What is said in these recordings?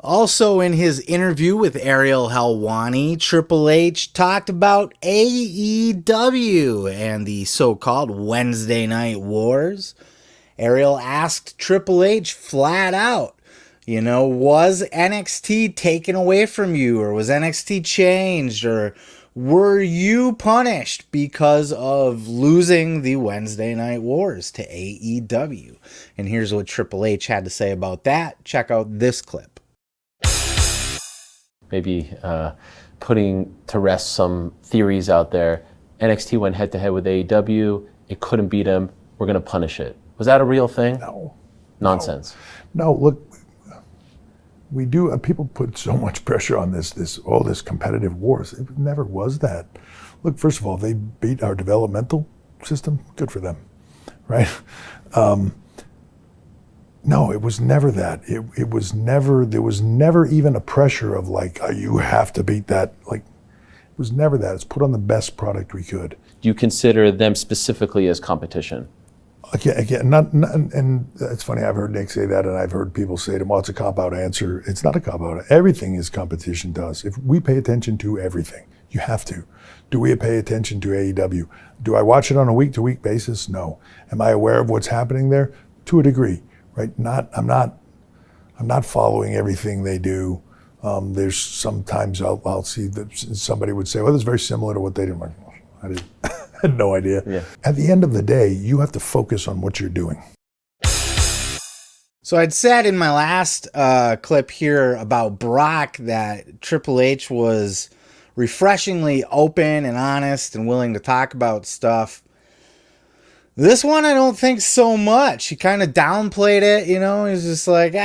Also, in his interview with Ariel Helwani, Triple H talked about AEW and the so-called Wednesday Night Wars. Ariel asked Triple H flat out, was NXT taken away from you, or was NXT changed, or were you punished because of losing the Wednesday Night Wars to AEW? And here's what Triple H had to say about that. Check out this clip. Maybe putting to rest some theories out there. NXT went head-to-head with AEW. It couldn't beat them. We're going to punish it. Was that a real thing? No. Nonsense. No, look, we do. People put so much pressure on all this competitive wars. It never was that. Look, first of all, they beat our developmental system. Good for them, right? No, it was never that. It was never, there was never even a pressure of like, oh, you have to beat that. Like, it was never that. It's put on the best product we could. Do you consider them specifically as competition? Again, not, and it's funny, I've heard Nick say that, and I've heard people say to him, well, it's a cop-out answer. It's not a cop-out. Everything is competition to us. If we pay attention to everything, you have to. Do we pay attention to AEW? Do I watch it on a week-to-week basis? No. Am I aware of what's happening there? To a degree. Right? I'm not following everything they do. There's sometimes I'll see that somebody would say, well, this is very similar to what they do. I'm like, I had no idea. Yeah. At the end of the day, you have to focus on what you're doing. So I'd said in my last clip here about Brock that Triple H was refreshingly open and honest and willing to talk about stuff. This one, I don't think so much. He kind of downplayed it, He's just like,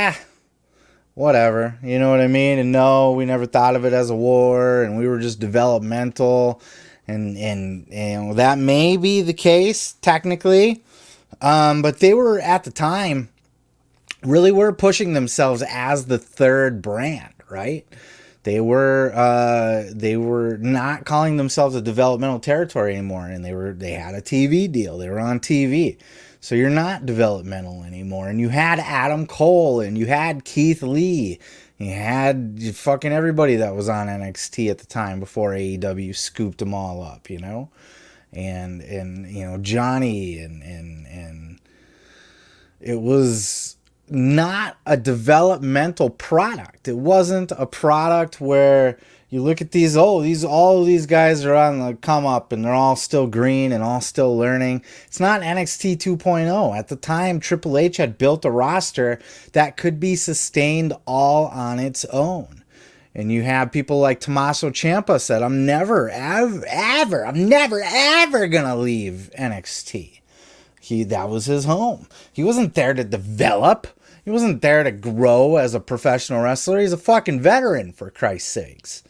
whatever. You know what I mean? And no, we never thought of it as a war, and we were just developmental. And that may be the case, technically. But they were, at the time, really were pushing themselves as the third brand, right? They were not calling themselves a developmental territory anymore, and they had a TV deal. They were on TV. So you're not developmental anymore. And you had Adam Cole, and you had Keith Lee. You had fucking everybody that was on NXT at the time before AEW scooped them all up, And Johnny and it was not a developmental product. It wasn't a product where you look at all these guys are on the come up and they're all still green and all still learning. It's not NXT 2.0. At the time, Triple H had built a roster that could be sustained all on its own. And you have people like Tommaso Ciampa said, I'm never, ever going to leave NXT. That was his home. He wasn't there to develop. He wasn't there to grow as a professional wrestler. He's a fucking veteran, for Christ's sakes.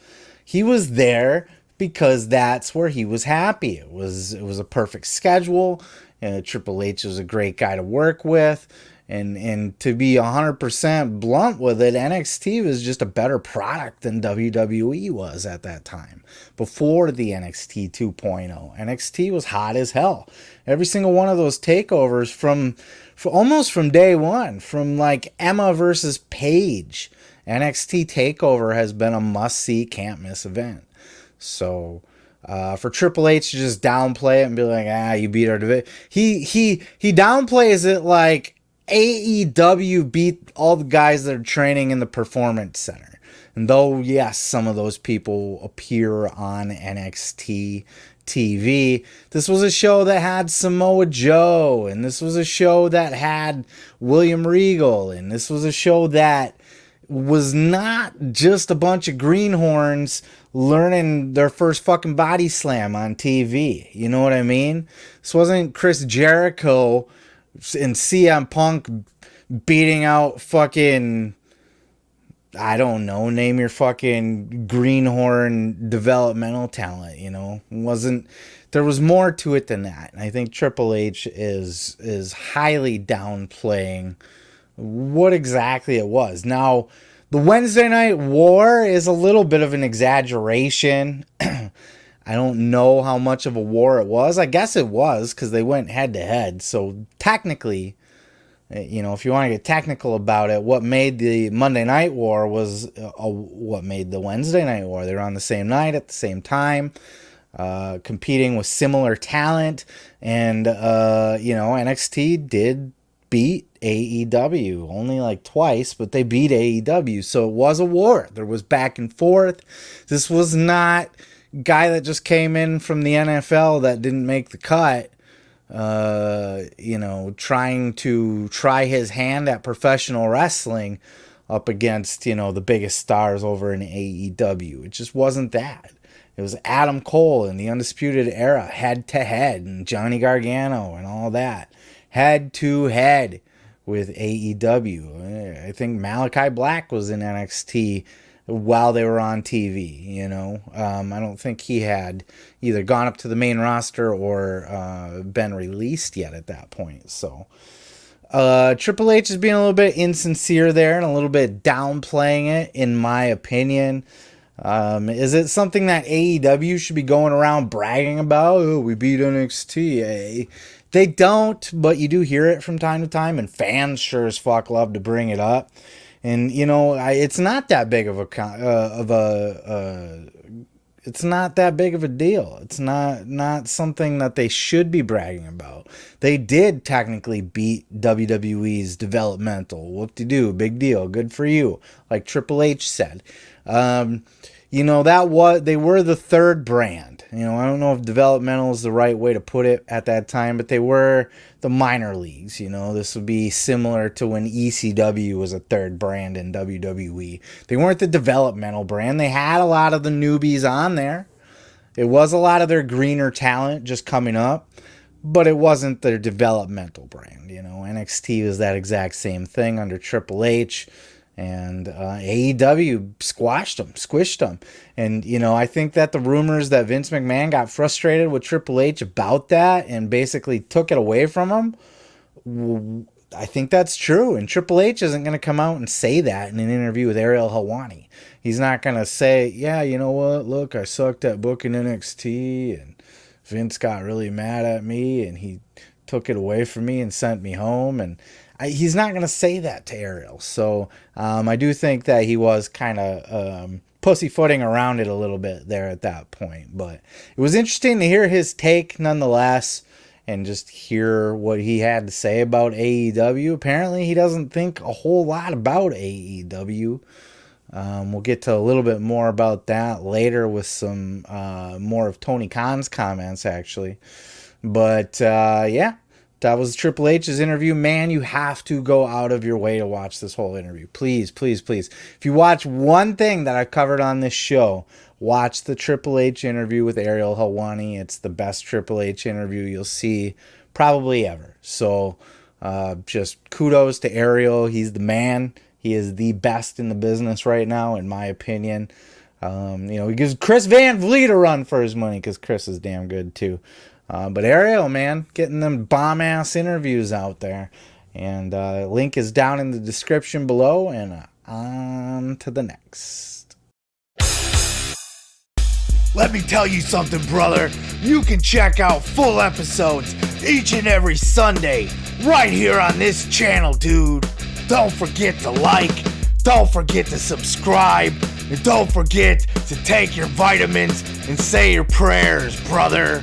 He was there because that's where he was happy. It was a perfect schedule. Triple H was a great guy to work with. And to be 100% blunt with it, NXT was just a better product than WWE was at that time. Before the NXT 2.0. NXT was hot as hell. Every single one of those takeovers from almost from day one, from like Emma versus Paige, NXT takeover has been a must-see, can't-miss event. So for Triple H to just downplay it and be like, you beat our division. He downplays it like AEW beat all the guys that are training in the Performance Center. And though, yes, some of those people appear on NXT TV, this was a show that had Samoa Joe, and this was a show that had William Regal, and this was a show that was not just a bunch of greenhorns learning their first fucking body slam on TV. You know what I mean? This wasn't Chris Jericho and CM Punk beating out fucking, I don't know, name your fucking greenhorn developmental talent, there was more to it than that. And I think Triple H is highly downplaying what exactly it was. Now, the Wednesday Night War is a little bit of an exaggeration. I don't know how much of a war it was. I guess it was because they went head to head. So technically, If you want to get technical about it, what made the Monday Night War was what made the Wednesday Night War. They were on the same night at the same time, competing with similar talent. And, NXT did beat AEW only like twice, but they beat AEW. So it was a war. There was back and forth. This was not a guy that just came in from the NFL that didn't make the cut. Trying to try his hand at professional wrestling up against, the biggest stars over in AEW. It just wasn't that. It was Adam Cole in the Undisputed Era, head to head, and Johnny Gargano and all that, head to head with AEW. I think Malachi Black was in NXT while they were on TV, I don't think he had either gone up to the main roster or been released yet at that point. So Triple H is being a little bit insincere there and a little bit downplaying it, in my opinion. Is it something that AEW should be going around bragging about? Oh, we beat NXT. They don't, but you do hear it from time to time, and fans sure as fuck love to bring it up. And it's not that big of it's not that big of a deal. It's not something that they should be bragging about. They did technically beat WWE's developmental. Whoop-de-doo, big deal, good for you, like Triple H said. They were the third brand. I don't know if developmental is the right way to put it at that time, but they were the minor leagues. This would be similar to when ECW was a third brand in WWE. They weren't the developmental brand. They had a lot of the newbies on there. It was a lot of their greener talent just coming up, but it wasn't their developmental brand. NXT was that exact same thing under Triple H. And AEW squished them. And, I think that the rumors that Vince McMahon got frustrated with Triple H about that and basically took it away from him, I think that's true. And Triple H isn't going to come out and say that in an interview with Ariel Helwani. He's not going to say, yeah, you know what, look, I sucked at booking NXT and Vince got really mad at me and he took it away from me and sent me home. And he's not going to say that to Ariel. So I do think that he was kind of pussyfooting around it a little bit there at that point. But it was interesting to hear his take nonetheless and just hear what he had to say about AEW. Apparently he doesn't think a whole lot about AEW. We'll get to a little bit more about that later with some more of Tony Khan's comments, actually. But yeah. That was Triple H's interview. Man, you have to go out of your way to watch this whole interview. Please, please, please. If you watch one thing that I've covered on this show, watch the Triple H interview with Ariel Helwani. It's the best Triple H interview you'll see probably ever. So just kudos to Ariel. He's the man. He is the best in the business right now, in my opinion. He gives Chris Van Vliet a run for his money because Chris is damn good too. But Ariel, man, getting them bomb-ass interviews out there. And link is down in the description below. And on to the next. Let me tell you something, brother. You can check out full episodes each and every Sunday right here on this channel, dude. Don't forget to like. Don't forget to subscribe. And don't forget to take your vitamins and say your prayers, brother.